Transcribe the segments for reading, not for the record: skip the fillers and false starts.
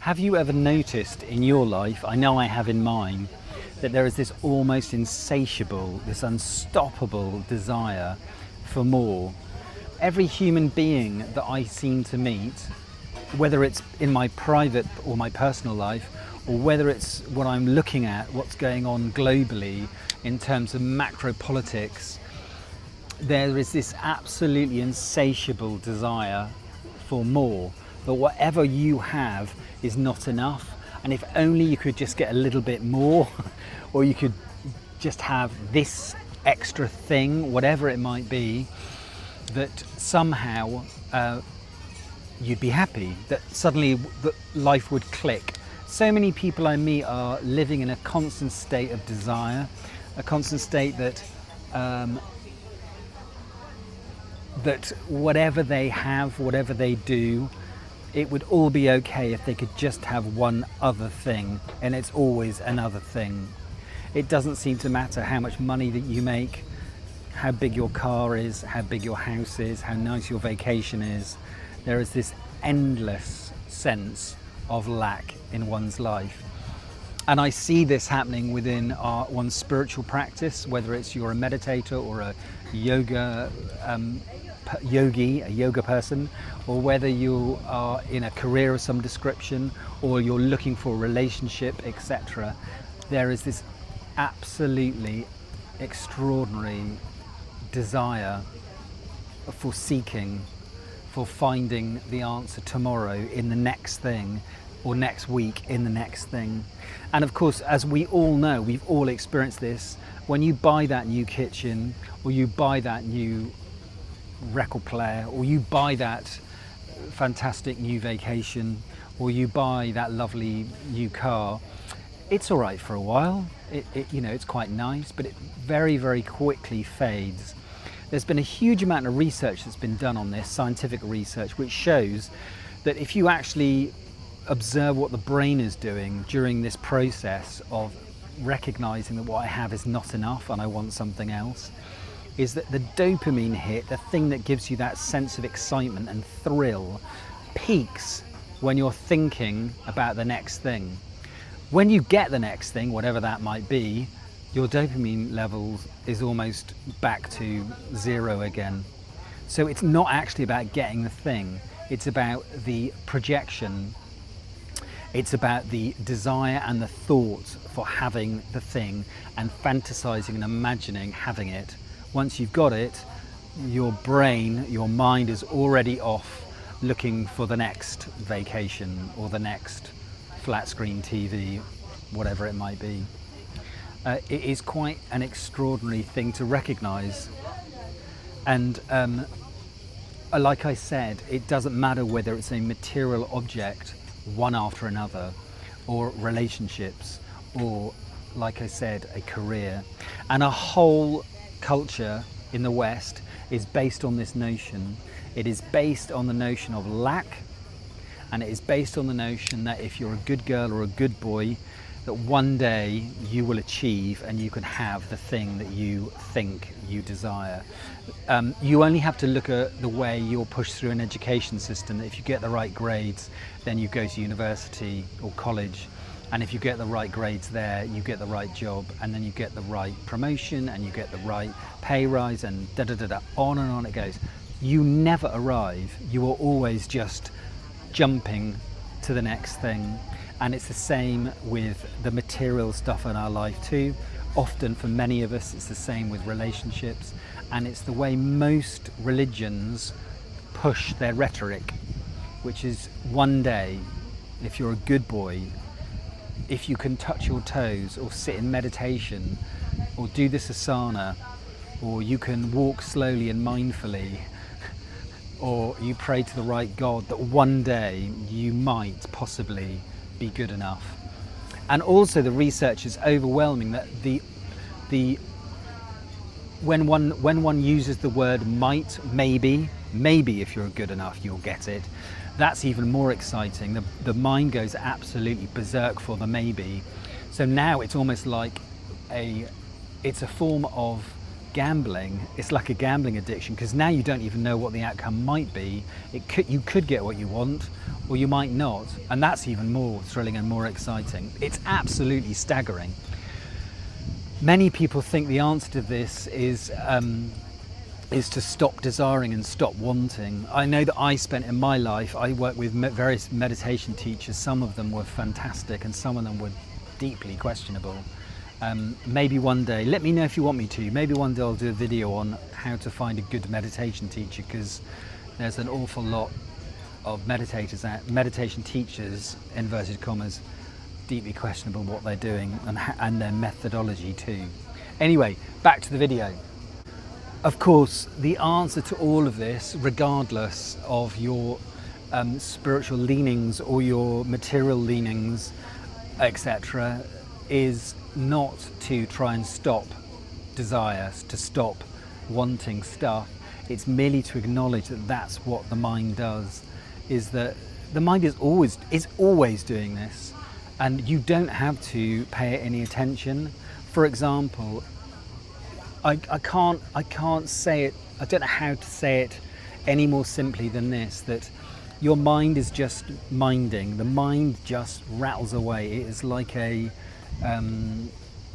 Have you ever noticed in your life, I know I have in mine, that there is this almost insatiable, this unstoppable desire for more? Every human being that I seem to meet, whether it's in my private or my personal life, or whether it's what I'm looking at, what's going on globally in terms of macro politics, there is this absolutely insatiable desire for more. But whatever you have is not enough, and if only you could just get a little bit more, or you could just have this extra thing, whatever it might be, that somehow you'd be happy, that suddenly life would click. So many people I meet are living in a constant state of desire, a constant state that that whatever they have, whatever they do, it would all be okay if they could just have one other thing, and it's always another thing. It doesn't seem to matter how much money that you make, how big your car is, how big your house is, how nice your vacation is. There is this endless sense of lack in one's life. And I see this happening within one's spiritual practice, whether it's you're a meditator or a yogi, a yoga person, or whether you are in a career of some description, or you're looking for a relationship, etc. There is this absolutely extraordinary desire for seeking, for finding the answer tomorrow in the next thing, or next week in the next thing. And of course, as we all know, we've all experienced this, when you buy that new kitchen, or you buy that new record player, or you buy that fantastic new vacation, or you buy that lovely new car, it's all right for a while. It's quite nice, but it very, very quickly fades. There's been a huge amount of research that's been done on this, scientific research, which shows that if you actually observe what the brain is doing during this process of recognizing that what I have is not enough and I want something else, is that the dopamine hit, the thing that gives you that sense of excitement and thrill, peaks when you're thinking about the next thing. When you get the next thing, whatever that might be, your dopamine levels is almost back to zero again. So it's not actually about getting the thing, it's about the projection. It's about the desire and the thought for having the thing and fantasizing and imagining having it. Once you've got it, your brain, your mind is already off looking for the next vacation or the next flat screen TV, whatever it might be. It is quite an extraordinary thing to recognize. And like I said, it doesn't matter whether it's a material object, one after another, or relationships, or, like I said, a career. And a whole culture in the West is based on this notion. It is based on the notion of lack, and it is based on the notion that if you're a good girl or a good boy, that one day you will achieve and you can have the thing that you think you desire. You only have to look at the way you're pushed through an education system. If you get the right grades, then you go to university or college, and if you get the right grades there, you get the right job, and then you get the right promotion, and you get the right pay rise, and on and on it goes. You never arrive. You are always just jumping to the next thing. And it's the same with the material stuff in our life too. Often for many of us, it's the same with relationships. And it's the way most religions push their rhetoric, which is one day, if you're a good boy, if you can touch your toes or sit in meditation or do this asana, or you can walk slowly and mindfully, or you pray to the right God, that one day you might possibly be good enough. And also the research is overwhelming that when one uses the word might, maybe if you're good enough you'll get it, that's even more exciting. The mind goes absolutely berserk for the maybe. So now it's almost like it's a form of gambling. It's like a gambling addiction, because now you don't even know what the outcome might be. You could get what you want, or you might not, and that's even more thrilling and more exciting. It's absolutely staggering. Many people think the answer to this is to stop desiring and stop wanting. I know that I spent in my life, I worked with various meditation teachers. Some of them were fantastic and some of them were deeply questionable. Maybe one day, let me know if you want me to, maybe one day I'll do a video on how to find a good meditation teacher, because there's an awful lot of meditation teachers, inverted commas, deeply questionable what they're doing and their methodology too. Anyway, back to the video. Of course, the answer to all of this, regardless of your spiritual leanings or your material leanings, etc., is not to try and stop desires, to stop wanting stuff. It's merely to acknowledge that that's what the mind does, is that the mind is always doing this, and you don't have to pay it any attention. For example, I can't say it, I don't know how to say it any more simply than this, that your mind is just minding. The mind just rattles away. It is like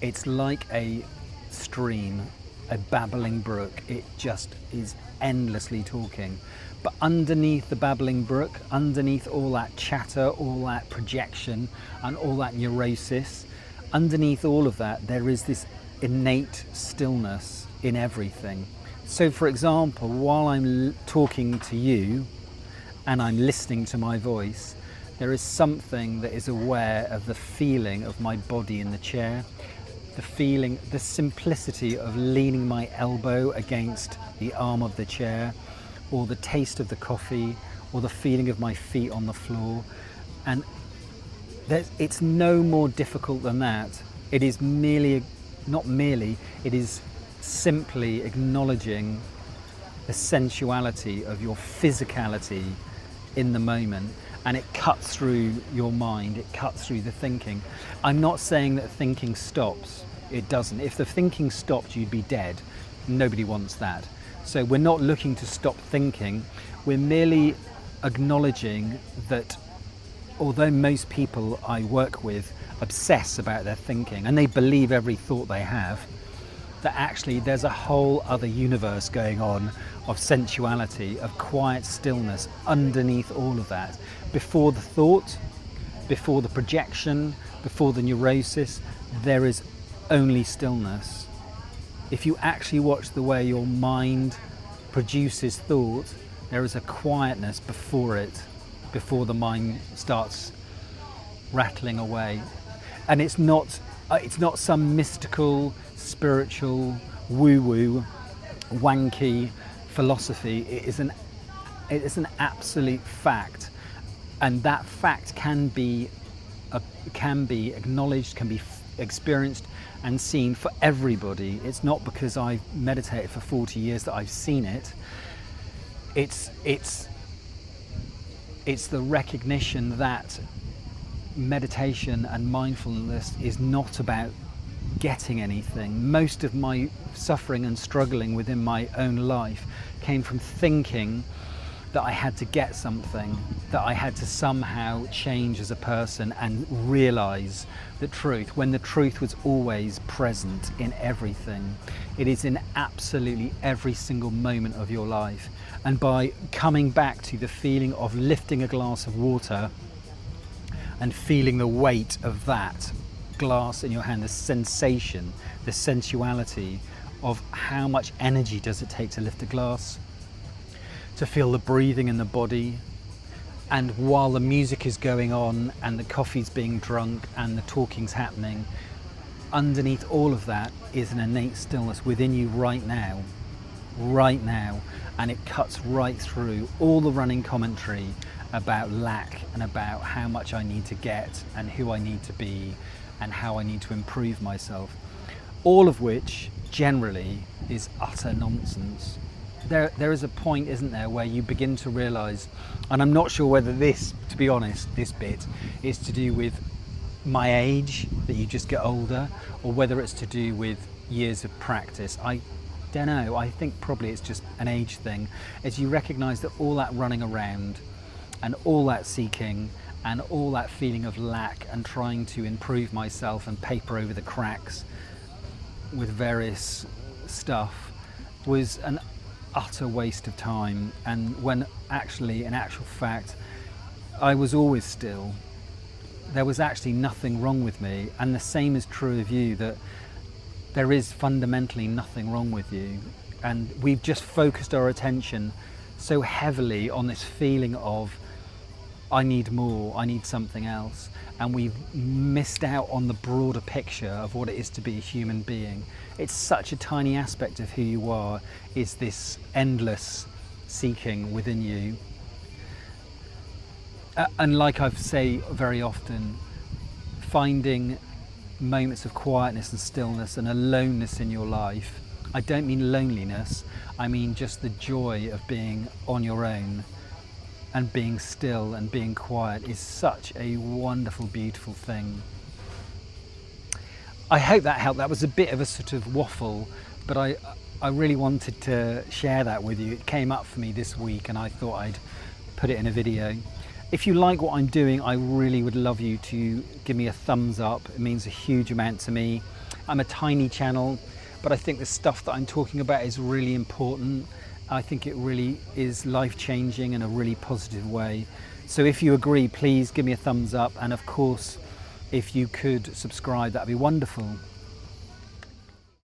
it's like a stream, a babbling brook. It just is endlessly talking. But underneath the babbling brook, underneath all that chatter, all that projection and all that neurosis, underneath all of that, there is this innate stillness in everything. So for example, while I'm talking to you and I'm listening to my voice, there is something that is aware of the feeling of my body in the chair, the feeling, the simplicity of leaning my elbow against the arm of the chair, or the taste of the coffee, or the feeling of my feet on the floor. And it's no more difficult than that. It is it is simply acknowledging the sensuality of your physicality in the moment, and it cuts through your mind, it cuts through the thinking. I'm not saying that thinking stops. It doesn't. If the thinking stopped, you'd be dead. Nobody wants that. So we're not looking to stop thinking. We're merely acknowledging that although most people I work with obsess about their thinking and they believe every thought they have, that actually there's a whole other universe going on of sensuality, of quiet stillness underneath all of that. Before the thought, before the projection, before the neurosis, there is only stillness. If you actually watch the way your mind produces thought, there is a quietness before it, before the mind starts rattling away. And it's not some mystical, spiritual, woo-woo, wanky philosophy. It is an absolute fact, and that fact can be acknowledged, can be experienced and seen for everybody. It's not because I've meditated for 40 years that I've seen it. It's the recognition that meditation and mindfulness is not about getting anything. Most of my suffering and struggling within my own life came from thinking that I had to get something, that I had to somehow change as a person and realize the truth, when the truth was always present in everything. It is in absolutely every single moment of your life. And by coming back to the feeling of lifting a glass of water and feeling the weight of that glass in your hand, the sensation, the sensuality of how much energy does it take to lift a glass, to feel the breathing in the body, and while the music is going on and the coffee's being drunk and the talking's happening, underneath all of that is an innate stillness within you right now, and it cuts right through all the running commentary about lack and about how much I need to get and who I need to be and how I need to improve myself, all of which generally is utter nonsense. There is a point, isn't there, where you begin to realize, and I'm not sure whether this, to be honest, this bit is to do with my age, that you just get older, or whether it's to do with years of practice. I don't know, I think probably it's just an age thing, as you recognise that all that running around and all that seeking and all that feeling of lack and trying to improve myself and paper over the cracks with various stuff was an utter waste of time, and when actually, in actual fact, I was always still. There was actually nothing wrong with me, and the same is true of you, that there is fundamentally nothing wrong with you, and we've just focused our attention so heavily on this feeling of I need more, I need something else, and we've missed out on the broader picture of what it is to be a human being. It's such a tiny aspect of who you are, is this endless seeking within you. And like I say very often, finding moments of quietness and stillness and aloneness in your life. I don't mean loneliness, I mean just the joy of being on your own and being still and being quiet is such a wonderful, beautiful thing. I hope that helped. That was a bit of a sort of waffle, but I really wanted to share that with you. It came up for me this week and I thought I'd put it in a video. If you like what I'm doing, I really would love you to give me a thumbs up. It means a huge amount to me. I'm a tiny channel, but I think the stuff that I'm talking about is really important. I think it really is life-changing in a really positive way. So if you agree, please give me a thumbs up, and of course, if you could subscribe, that'd be wonderful.